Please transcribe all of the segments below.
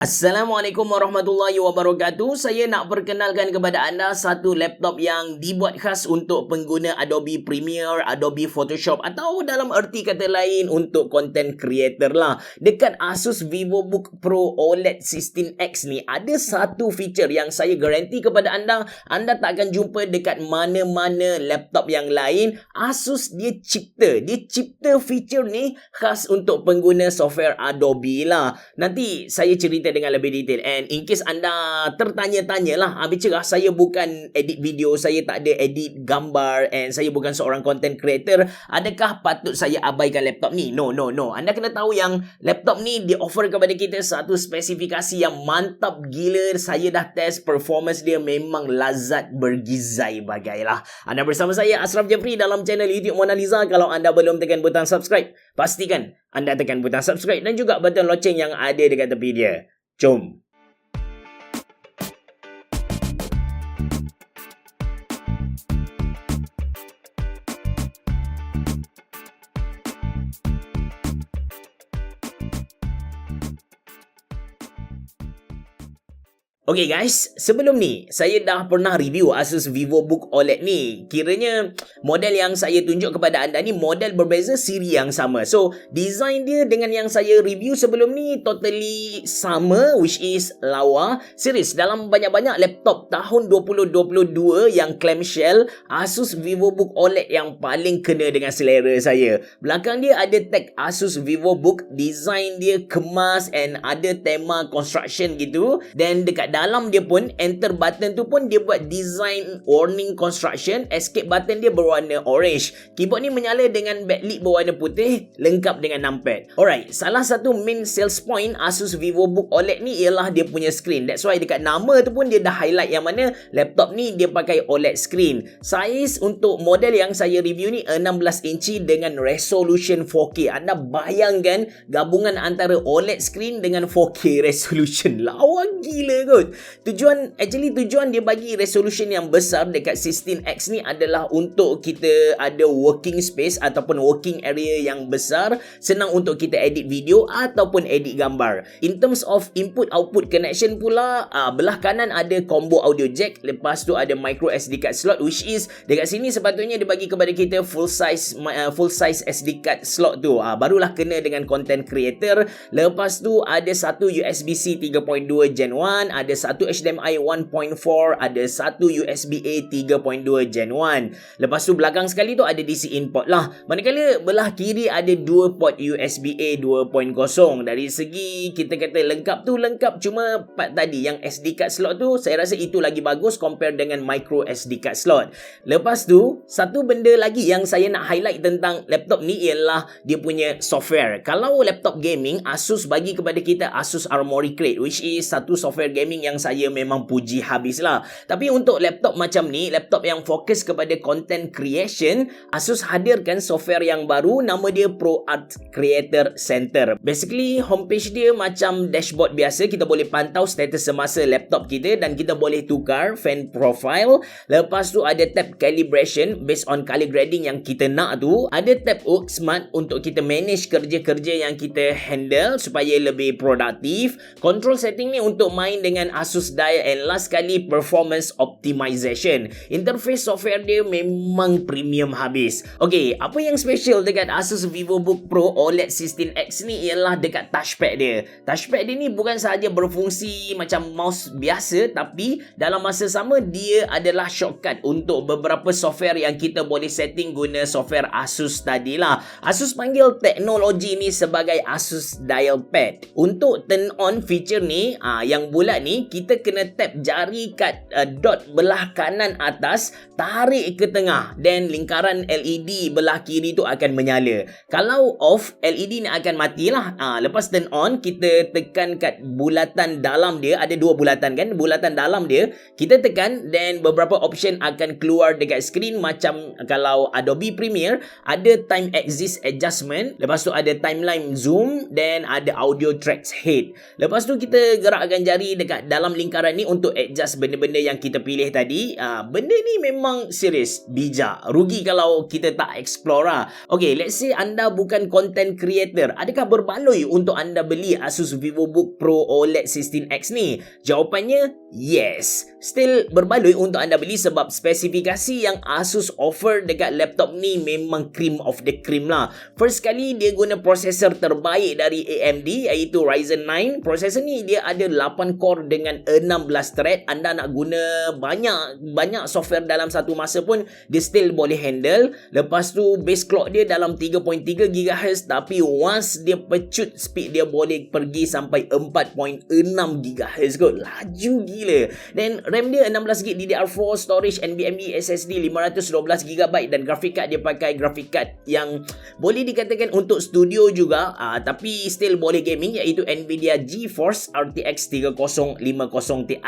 Assalamualaikum warahmatullahi wabarakatuh. Saya nak perkenalkan kepada anda satu laptop yang dibuat khas untuk pengguna Adobe Premiere, Adobe Photoshop atau dalam erti kata lain untuk content creator lah. Dekat Asus VivoBook Pro OLED 16X ni ada satu feature yang saya garanti kepada anda tak akan jumpa dekat mana-mana laptop yang lain. Asus dia cipta feature ni khas untuk pengguna software Adobe lah. Nanti saya cerita dengan lebih detail. And in case anda tertanya-tanya lah, bicara saya bukan edit video, saya tak ada edit gambar, and saya bukan seorang content creator, adakah patut saya abaikan laptop ni? No. Anda kena tahu yang laptop ni dia offer kepada kita satu spesifikasi yang mantap gila. Saya dah test, performance dia memang lazat bergizai bagailah. Anda bersama saya Ashraf Jeffrey dalam channel YouTube Mona Lisa. Kalau anda belum tekan butang subscribe, pastikan anda tekan butang subscribe dan juga butang loceng yang ada dekat tepi dia. Jom. Okay guys, sebelum ni saya dah pernah review Asus VivoBook OLED ni. Kiranya model yang saya tunjuk kepada anda ni model berbeza, siri yang sama. So, design dia dengan yang saya review sebelum ni totally sama, which is lawa. Serius, dalam banyak-banyak laptop tahun 2022 yang clamshell, Asus VivoBook OLED yang paling kena dengan selera saya. Belakang dia ada tag Asus VivoBook, design dia kemas and ada tema construction gitu. Dan dekat dalam dia pun, enter button tu pun dia buat design warning construction. Escape button dia berwarna orange. Keyboard ni menyala dengan backlit berwarna putih, lengkap dengan numpad. Alright, salah satu main sales point Asus VivoBook OLED ni ialah dia punya screen. That's why dekat nama tu pun dia dah highlight yang mana laptop ni dia pakai OLED screen. Saiz untuk model yang saya review ni 16 inci dengan resolution 4K. Anda bayangkan gabungan antara OLED screen dengan 4K resolution. Lawa gila kot. Tujuan dia bagi resolution yang besar dekat 16X ni adalah untuk kita ada working space ataupun working area yang besar, senang untuk kita edit video ataupun edit gambar. In terms of input-output connection pula, belah kanan ada combo audio jack, lepas tu ada micro SD card slot, which is dekat sini sepatutnya dia bagi kepada kita full size SD card slot tu. Barulah kena dengan content creator. Lepas tu ada satu USB-C 3.2 Gen 1, ada satu HDMI 1.4, ada satu USB-A 3.2 Gen 1. Lepas tu belakang sekali tu ada DC input lah. Manakala belah kiri ada dua port USB-A 2.0. Dari segi kita kata lengkap tu lengkap, cuma part tadi yang SD card slot tu saya rasa itu lagi bagus compare dengan micro SD card slot. Lepas tu satu benda lagi yang saya nak highlight tentang laptop ni ialah dia punya software. Kalau laptop gaming, Asus bagi kepada kita Asus Armoury Crate, which is satu software gaming yang saya memang puji habis lah. Tapi untuk laptop macam ni, laptop yang fokus kepada content creation, Asus hadirkan software yang baru, nama dia ProArt Creator Center. Basically, homepage dia macam dashboard biasa. Kita boleh pantau status semasa laptop kita dan kita boleh tukar fan profile. Lepas tu ada tab calibration based on color grading yang kita nak tu. Ada tab work smart untuk kita manage kerja-kerja yang kita handle supaya lebih produktif. Control setting ni untuk main dengan Asus Dial, and last sekali performance optimization. Interface software dia memang premium habis. Okay, apa yang special dekat Asus VivoBook Pro OLED 16X ni ialah dekat touchpad dia. Touchpad dia ni bukan sahaja berfungsi macam mouse biasa, tapi dalam masa sama dia adalah shortcut untuk beberapa software yang kita boleh setting guna software Asus tadi lah. Asus panggil teknologi ni sebagai Asus Dial Pad. Untuk turn on feature ni, yang bulat ni, kita kena tap jari kat dot belah kanan atas, tarik ke tengah, dan lingkaran LED belah kiri tu akan menyala. Kalau off, LED ni akan matilah. Lepas turn on, kita tekan kat bulatan dalam dia, ada dua bulatan kan, bulatan dalam dia, kita tekan dan beberapa option akan keluar dekat screen. Macam kalau Adobe Premiere, ada time axis adjustment, lepas tu ada timeline zoom, dan ada audio tracks head. Lepas tu kita gerakkan jari dekat dalam lingkaran ni untuk adjust benda-benda yang kita pilih tadi. Benda ni memang serius bijak. Rugi kalau kita tak explore lah. Okay, let's say anda bukan content creator. Adakah berbaloi untuk anda beli Asus VivoBook Pro OLED 16X ni? Jawapannya yes. Still berbaloi untuk anda beli sebab spesifikasi yang Asus offer dekat laptop ni memang cream of the cream lah. First kali dia guna prosesor terbaik dari AMD iaitu Ryzen 9. Prosesor ni dia ada 8 core dengan 16 thread. Anda nak guna banyak software dalam satu masa pun dia still boleh handle. Lepas tu base clock dia dalam 3.3 GHz, tapi once dia pecut speed dia boleh pergi sampai 4.6 GHz kot. Laju gila. Dan RAM dia 16GB DDR4, storage NVMe SSD 512GB dan graphic card dia pakai graphic card yang boleh dikatakan untuk studio juga, tapi still boleh gaming iaitu Nvidia GeForce RTX 3050 Ti.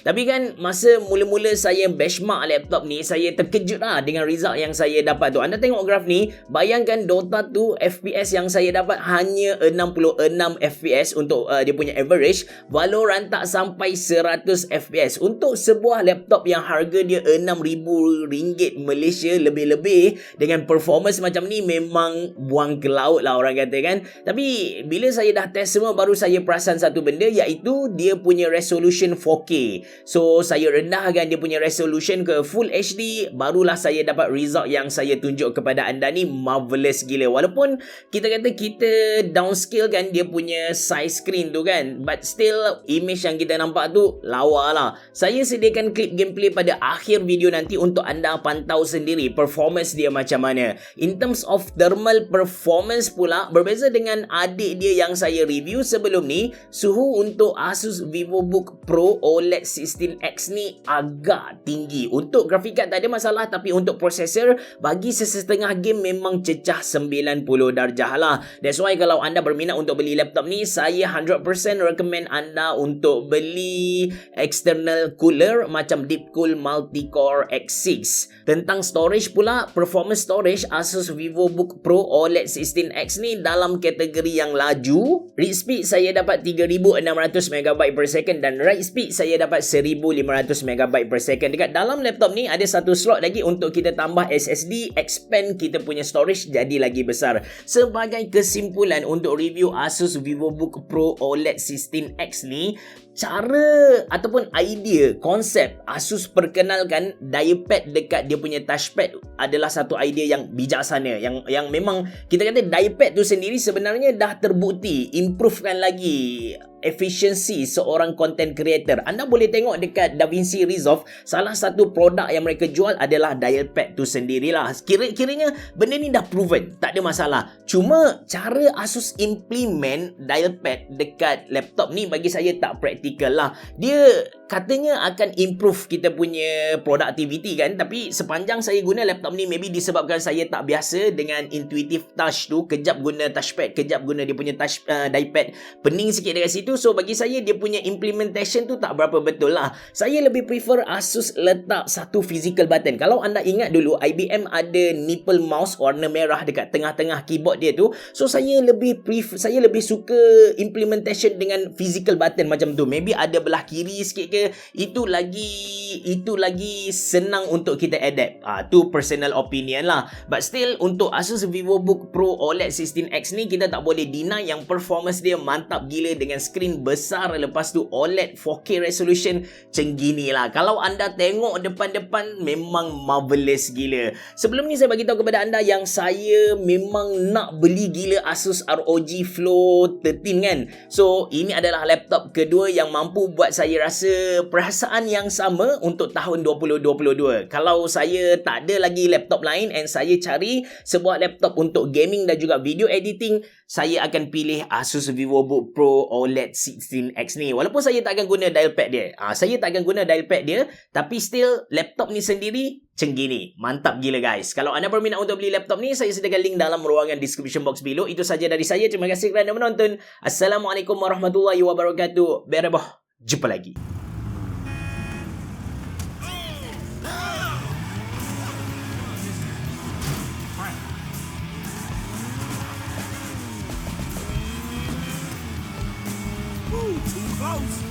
Tapi kan masa mula-mula saya benchmark laptop ni, saya terkejut lah dengan result yang saya dapat tu. Anda tengok graf ni, bayangkan Dota 2 FPS yang saya dapat hanya 66 FPS untuk dia punya average. Valorant tak sampai 100 FPS untuk sebuah laptop yang harga dia RM6,000 Malaysia lebih-lebih. Dengan performance macam ni memang buang ke laut lah orang kata kan. Tapi bila saya dah test semua, baru saya perasan satu benda iaitu dia punya resolution 4K. So saya rendahkan dia punya resolution ke Full HD, barulah saya dapat result yang saya tunjuk kepada anda ni marvelous gila. Walaupun kita kata kita downscale kan dia punya size screen tu kan, but still image yang kita nampak tu lawa lah. Saya sediakan klip gameplay pada akhir video nanti untuk anda pantau sendiri performance dia macam mana. In terms of thermal performance pula, berbeza dengan adik dia yang saya review sebelum ni, suhu untuk Asus VivoBook Pro OLED 16X ni agak tinggi. Untuk graphic card tak ada masalah, tapi untuk prosesor bagi sesetengah game memang cecah 90 darjah lah. That's why kalau anda berminat untuk beli laptop ni, saya 100% recommend anda untuk beli external cooler macam Deepcool Multicore X6. Tentang storage pula, performance storage Asus VivoBook Pro OLED 16X ni dalam kategori yang laju. Read speed saya dapat 3600MB per second dan write speed saya dapat 1500MB per second. Dekat dalam laptop ni ada satu slot lagi untuk kita tambah SSD, expand kita punya storage jadi lagi besar. Sebagai kesimpulan untuk review Asus VivoBook Pro OLED 16X ni, cara ataupun idea, konsep Asus perkenalkan diapad dekat dia punya touchpad adalah satu idea yang bijaksana, yang memang kita kata diapad tu sendiri sebenarnya dah terbukti improvekan lagi efficiency seorang content creator. Anda boleh tengok dekat DaVinci Resolve, salah satu produk yang mereka jual adalah dialpad tu sendirilah. Kiranya benda ni dah proven, tak ada masalah. Cuma cara Asus implement dialpad dekat laptop ni bagi saya tak praktikal lah. Dia katanya akan improve kita punya productivity kan, tapi sepanjang saya guna laptop ni, maybe disebabkan saya tak biasa dengan intuitive touch tu, kejap guna touchpad, kejap guna dia punya touch diapad, pening sikit dekat situ. So bagi saya dia punya implementation tu tak berapa betul lah. Saya lebih prefer Asus letak satu physical button. Kalau anda ingat dulu IBM ada nipple mouse warna merah dekat tengah-tengah keyboard dia tu. So saya lebih suka implementation dengan physical button macam tu. Maybe ada belah kiri sikit ke, itu lagi senang untuk kita adapt. Tu personal opinion lah. But still untuk Asus VivoBook Pro OLED 16X ni kita tak boleh deny yang performance dia mantap gila dengan screen besar, lepas tu OLED 4K resolution cenggini lah. Kalau anda tengok depan-depan memang marvelous gila. Sebelum ni saya bagi tahu kepada anda yang saya memang nak beli gila Asus ROG Flow 13 kan. So ini adalah laptop kedua yang mampu buat saya rasa perasaan yang sama untuk tahun 2022. Kalau saya tak ada lagi laptop lain and saya cari sebuah laptop untuk gaming dan juga video editing, saya akan pilih Asus VivoBook Pro OLED 16X ni. Walaupun saya tak akan guna dialpad dia, tapi still laptop ni sendiri cenggini. Mantap gila guys. Kalau anda berminat untuk beli laptop ni, saya sediakan link dalam ruangan description box below. Itu saja dari saya. Terima kasih kerana menonton. Assalamualaikum warahmatullahi wabarakatuh. Berabah. Jumpa lagi. Too close.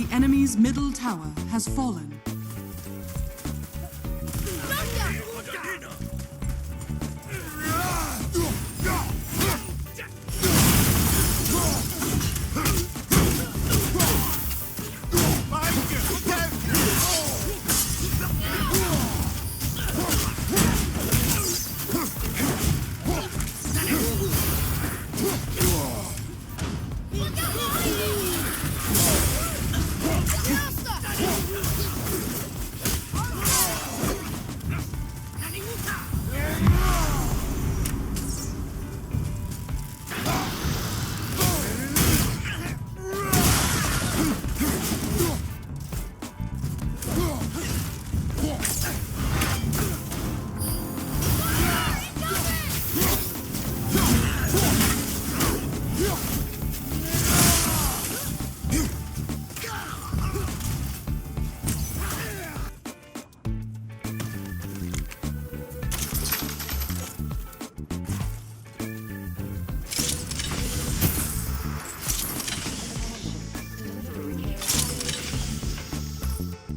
The enemy's middle tower has fallen.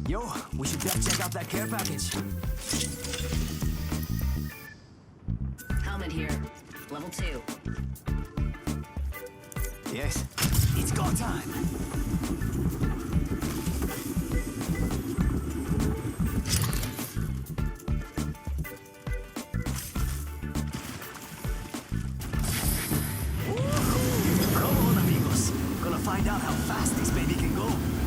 Yo, we should check out that care package. Helmet here. Level 2. Yes, it's go time. Come on, amigos. Gonna find out how fast this baby can go.